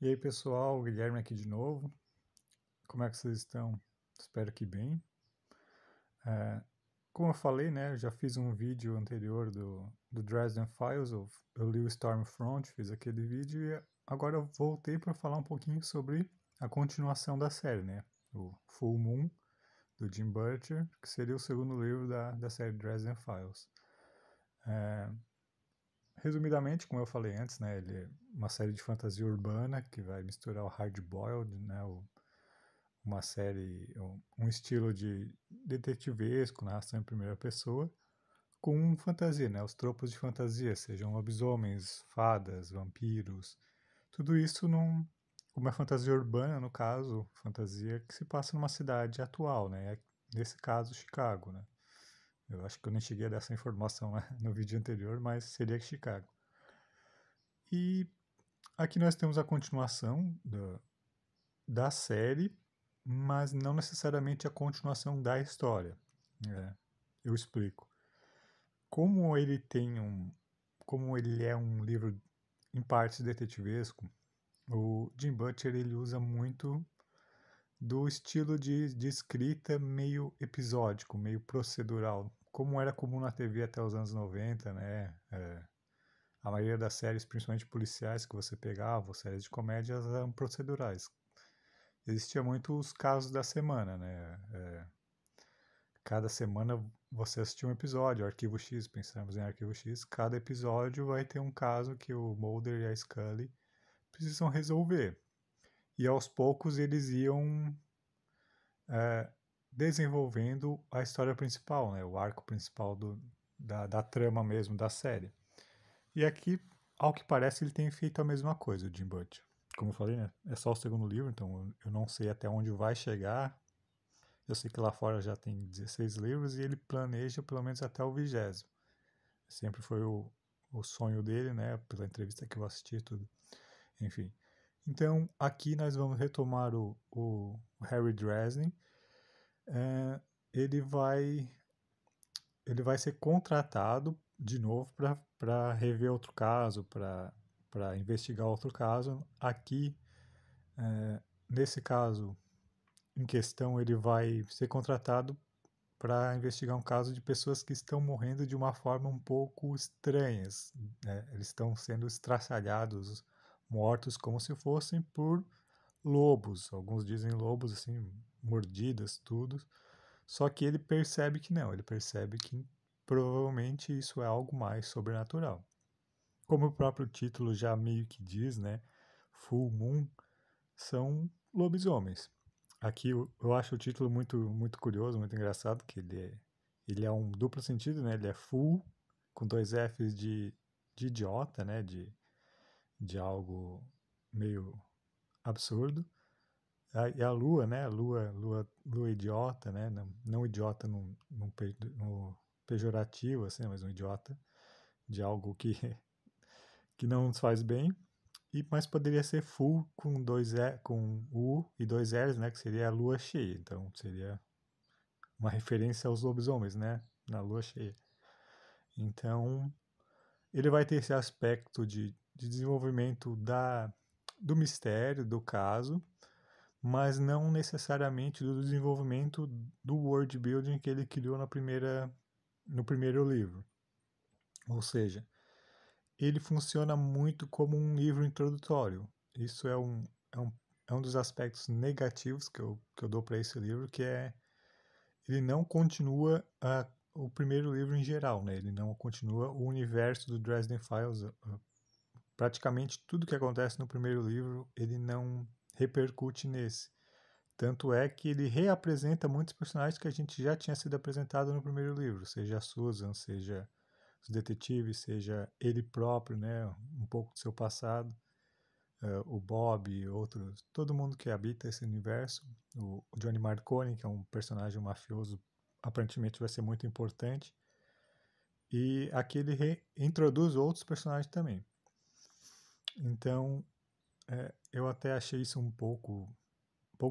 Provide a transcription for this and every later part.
E aí, pessoal, o Guilherme aqui de novo. Como é que vocês estão? Espero que bem. Como eu falei, né, eu já fiz um vídeo anterior do Dresden Files, eu li o Stormfront, fiz aquele vídeo e agora eu voltei para falar um pouquinho sobre a continuação da série, né, o Full Moon, do Jim Butcher, que seria o segundo livro da série Dresden Files. Resumidamente, como eu falei antes, né, ele é uma série de fantasia urbana que vai misturar o hard-boiled, né, uma série, um estilo de detetivesco, narração em primeira pessoa, com fantasia, né? Os tropos de fantasia, sejam lobisomens, fadas, vampiros, tudo isso uma fantasia urbana, no caso, fantasia que se passa numa cidade atual, né? Nesse caso, Chicago, né? Eu acho que eu nem cheguei a dar essa informação no vídeo anterior, mas seria Chicago. E aqui nós temos a continuação da série, mas não necessariamente a continuação da história. Eu explico. Como como ele é um livro em partes detetivesco, o Jim Butcher ele usa muito do estilo de escrita meio episódico, meio procedural, como era comum na TV até os anos 90, né? A maioria das séries, principalmente policiais, que você pegava, ou séries de comédia, eram procedurais. Existia muito os casos da semana, né? Cada semana você assistia um episódio, Arquivo X, pensamos em Arquivo X, cada episódio vai ter um caso que o Mulder e a Scully precisam resolver. E aos poucos eles iam desenvolvendo a história principal, né? O arco principal da trama mesmo da série. E aqui, ao que parece, ele tem feito a mesma coisa, o Jim Butcher. Como eu falei, né? É só o segundo livro, então eu não sei até onde vai chegar. Eu sei que lá fora já tem 16 livros e ele planeja pelo menos até o 20º. Sempre foi o sonho dele, né? Pela entrevista que eu assisti e tudo. Enfim. Então, aqui nós vamos retomar o Harry Dresden. Ele vai ser contratado de novo para rever outro caso, para investigar outro caso. Aqui, nesse caso em questão, ele vai ser contratado para investigar um caso de pessoas que estão morrendo de uma forma um pouco estranhas, né? Eles estão sendo estraçalhados, mortos como se fossem por lobos. Alguns dizem lobos assim, mordidas, tudo. Só que ele percebe que não, ele percebe que provavelmente isso é algo mais sobrenatural. Como o próprio título já meio que diz, né? Full Moon são lobisomens. Aqui eu acho o título muito curioso, muito engraçado, que ele é um duplo sentido, né? Ele é full, com dois Fs de idiota, né? De algo meio absurdo. E a lua, né? Lua idiota, né? Não idiota no pejorativo, assim, mas um idiota de algo que não nos faz bem. Mas poderia ser full com U e dois R's, né? Que seria a lua cheia. Então seria uma referência aos lobisomens, né? Na lua cheia. Então ele vai ter esse aspecto de desenvolvimento do mistério, do caso, mas não necessariamente do desenvolvimento do world building que ele criou no primeiro livro. Ou seja, ele funciona muito como um livro introdutório. Isso é um dos aspectos negativos que eu dou para esse livro, que é ele não continua o primeiro livro em geral, né? Ele não continua o universo do Dresden Files. Praticamente tudo que acontece no primeiro livro, ele não repercute nesse. Tanto é que ele reapresenta muitos personagens que a gente já tinha sido apresentado no primeiro livro, seja a Susan, seja os detetives, seja ele próprio, né, um pouco do seu passado, o Bob, outros, todo mundo que habita esse universo, o Johnny Marconi, que é um personagem mafioso, aparentemente vai ser muito importante, e aqui ele reintroduz outros personagens também. Então, eu até achei isso um pouco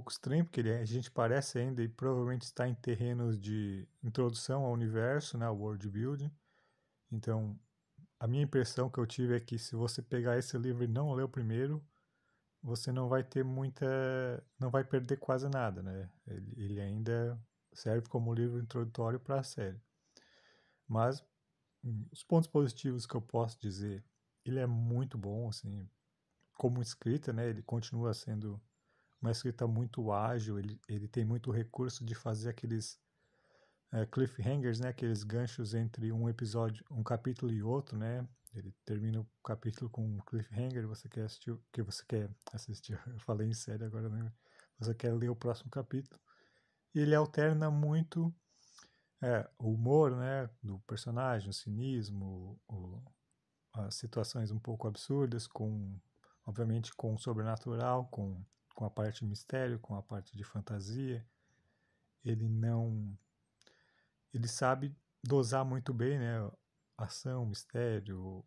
estranho, porque a gente parece ainda e provavelmente está em terrenos de introdução ao universo, né, ao world building. Então, a minha impressão que eu tive é que se você pegar esse livro e não ler o primeiro, você não vai ter não vai perder quase nada, né? Ele ainda serve como livro introdutório para a série. Mas os pontos positivos que eu posso dizer, ele é muito bom, assim, como escrita, né? Ele continua sendo uma escrita muito ágil, ele tem muito recurso de fazer aqueles cliffhangers, né? Aqueles ganchos entre um episódio, um capítulo e outro, né? Ele termina o capítulo com um cliffhanger, você quer assistir, que você quer assistir, eu falei em série agora, né? Você quer ler o próximo capítulo. E ele alterna muito o humor, né, do personagem, o cinismo, as situações um pouco absurdas, obviamente, com o sobrenatural, com a parte de mistério, com a parte de fantasia. Ele não, ele sabe dosar muito bem, né, ação, mistério.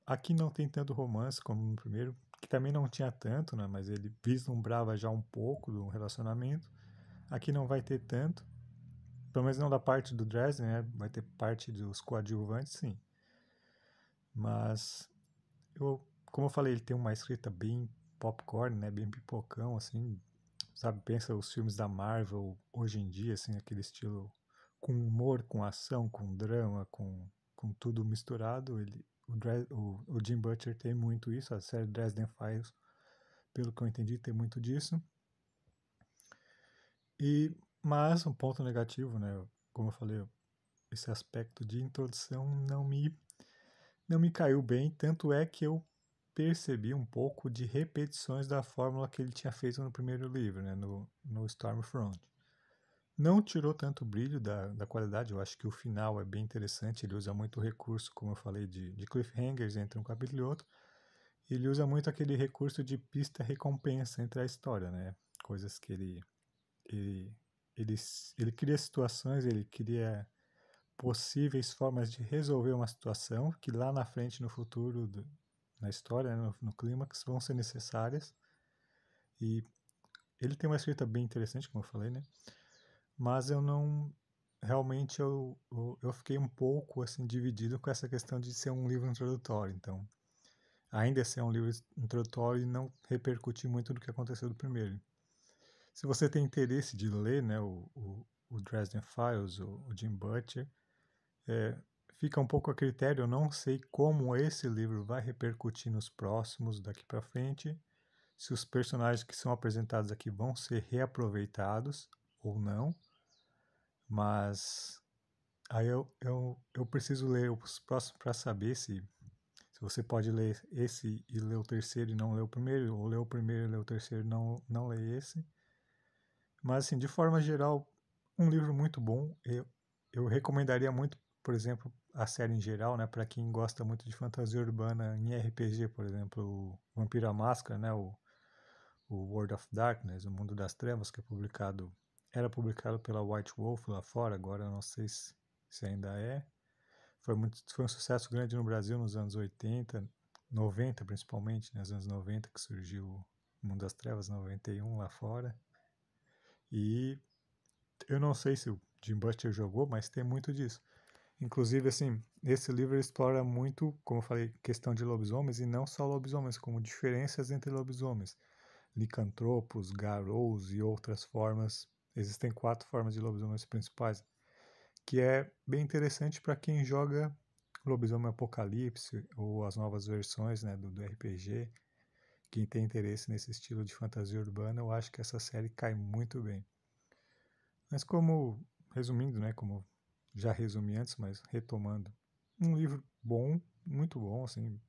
Aqui não tem tanto romance como no primeiro, que também não tinha tanto, né, mas ele vislumbrava já um pouco do relacionamento. Aqui não vai ter tanto, pelo menos não da parte do Dresden, né, vai ter parte dos coadjuvantes, sim. Mas como eu falei, ele tem uma escrita bem popcorn, né, bem pipocão, assim, sabe, pensa os filmes da Marvel hoje em dia, assim, aquele estilo com humor, com ação, com drama, com tudo misturado. O Jim Butcher tem muito isso, a série Dresden Files, pelo que eu entendi, tem muito disso. Mas um ponto negativo, né, como eu falei, esse aspecto de introdução não me caiu bem, tanto é que eu percebi um pouco de repetições da fórmula que ele tinha feito no primeiro livro, né, no Stormfront. Não tirou tanto brilho da qualidade, eu acho que o final é bem interessante, ele usa muito recurso, como eu falei, de cliffhangers entre um capítulo e outro. Ele usa muito aquele recurso de pista-recompensa entre a história, né? Coisas que ele, ele, ele cria situações, ele cria possíveis formas de resolver uma situação que lá na frente, no futuro, na história, né, no clímax, vão ser necessárias. E ele tem uma escrita bem interessante, como eu falei, né? Mas eu não. Realmente eu fiquei um pouco assim dividido com essa questão de ser um livro introdutório. Então, ainda ser um livro introdutório e não repercutir muito do que aconteceu do primeiro. Se você tem interesse de ler, né, o Dresden Files, o Jim Butcher, fica um pouco a critério. Eu não sei como esse livro vai repercutir nos próximos daqui para frente, se os personagens que são apresentados aqui vão ser reaproveitados ou não, mas aí eu preciso ler os próximos para saber se você pode ler esse e ler o terceiro e não ler o primeiro, ou ler o primeiro e ler o terceiro e não ler esse. Mas, assim, de forma geral, um livro muito bom. Eu recomendaria muito, por exemplo, a série em geral, né, para quem gosta muito de fantasia urbana em RPG, por exemplo, o Vampiro à Máscara, né, o World of Darkness, o Mundo das Trevas, que era publicado pela White Wolf lá fora, agora eu não sei se ainda é. Foi um sucesso grande no Brasil nos anos 80, 90 principalmente, né, nos anos 90 que surgiu o Mundo das Trevas, 91 lá fora. E eu não sei se o Jim Butcher jogou, mas tem muito disso. Inclusive, assim, esse livro explora muito, como eu falei, questão de lobisomens, e não só lobisomens, como diferenças entre lobisomens. Licantropos, garous e outras formas. Existem 4 formas de lobisomens principais, que é bem interessante para quem joga Lobisomem Apocalipse ou as novas versões, né, do RPG. Quem tem interesse nesse estilo de fantasia urbana, eu acho que essa série cai muito bem. Mas resumindo, né, como já resumi antes, mas retomando, um livro bom, muito bom, assim,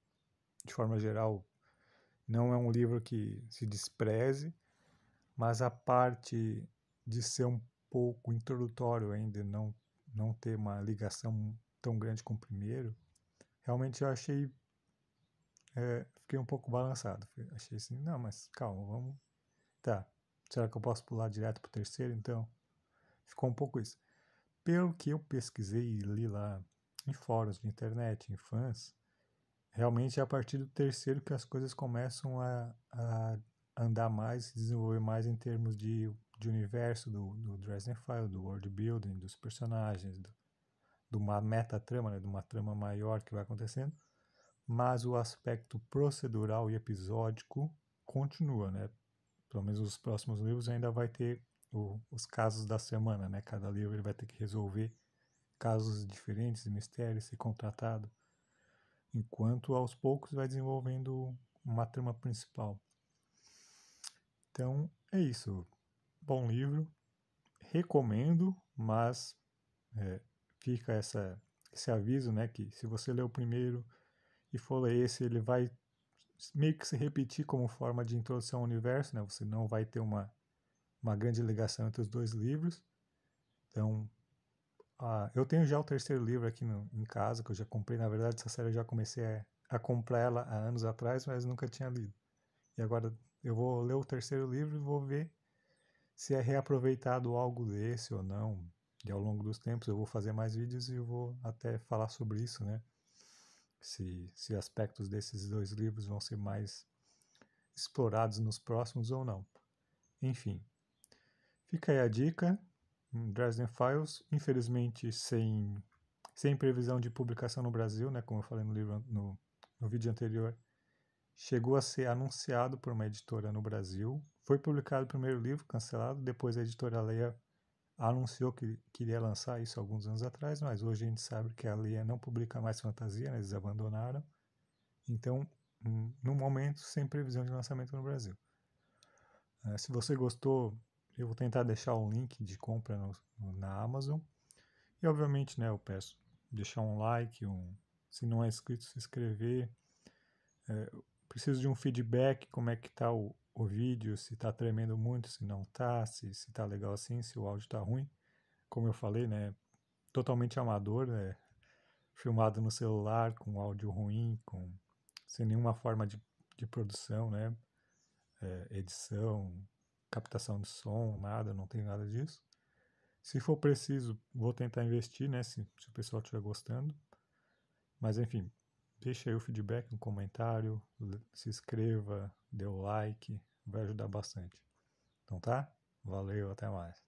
de forma geral, não é um livro que se despreze, mas a parte de ser um pouco introdutório ainda, não ter uma ligação tão grande com o primeiro, realmente eu achei, fiquei um pouco balançado. Achei assim, não, mas calma, vamos, tá, será que eu posso pular direto pro terceiro, então? Ficou um pouco isso. Pelo que eu pesquisei e li lá em fóruns de internet, em fãs, realmente é a partir do terceiro que as coisas começam a andar mais, se desenvolver mais em termos de universo do Dresden Files, do world building, dos personagens, de uma meta-trama, né, de uma trama maior que vai acontecendo. Mas o aspecto procedural e episódico continua, né? Pelo menos os próximos livros ainda vai ter os casos da semana, né? Cada livro ele vai ter que resolver casos diferentes e mistérios, ser contratado, enquanto aos poucos vai desenvolvendo uma trama principal. Então é isso. Bom livro, recomendo, mas fica esse aviso, né? Que se você ler o primeiro e for ler esse, ele vai meio que se repetir como forma de introdução ao universo, né? Você não vai ter uma grande ligação entre os dois livros. Então, eu tenho já o terceiro livro aqui em casa, que eu já comprei. Na verdade, essa série eu já comecei a comprar ela há anos atrás, mas nunca tinha lido. E agora eu vou ler o terceiro livro e vou ver se é reaproveitado algo desse ou não. E ao longo dos tempos eu vou fazer mais vídeos e eu vou até falar sobre isso, né? Se aspectos desses dois livros vão ser mais explorados nos próximos ou não. Enfim, fica aí a dica. Dresden Files, infelizmente sem previsão de publicação no Brasil, né, como eu falei no vídeo anterior, chegou a ser anunciado por uma editora no Brasil, foi publicado o primeiro livro, cancelado, depois a editora Leia anunciou que queria lançar isso alguns anos atrás, mas hoje a gente sabe que a Leia não publica mais fantasia, né, eles abandonaram, então, no momento, sem previsão de lançamento no Brasil. Se você gostou, eu vou tentar deixar o link de compra na Amazon. E obviamente, né, eu peço deixar um like, se não é inscrito, se inscrever. Preciso de um feedback, como é que tá o vídeo, se tá tremendo muito, se não tá, se tá legal assim, se o áudio tá ruim. Como eu falei, né, totalmente amador, né, filmado no celular, com áudio ruim, sem nenhuma forma de produção, né, edição, captação de som, nada, não tem nada disso. Se for preciso, vou tentar investir, né, se o pessoal estiver gostando. Mas enfim, deixa aí o feedback no comentário, se inscreva, dê o like, vai ajudar bastante. Então tá? Valeu, até mais.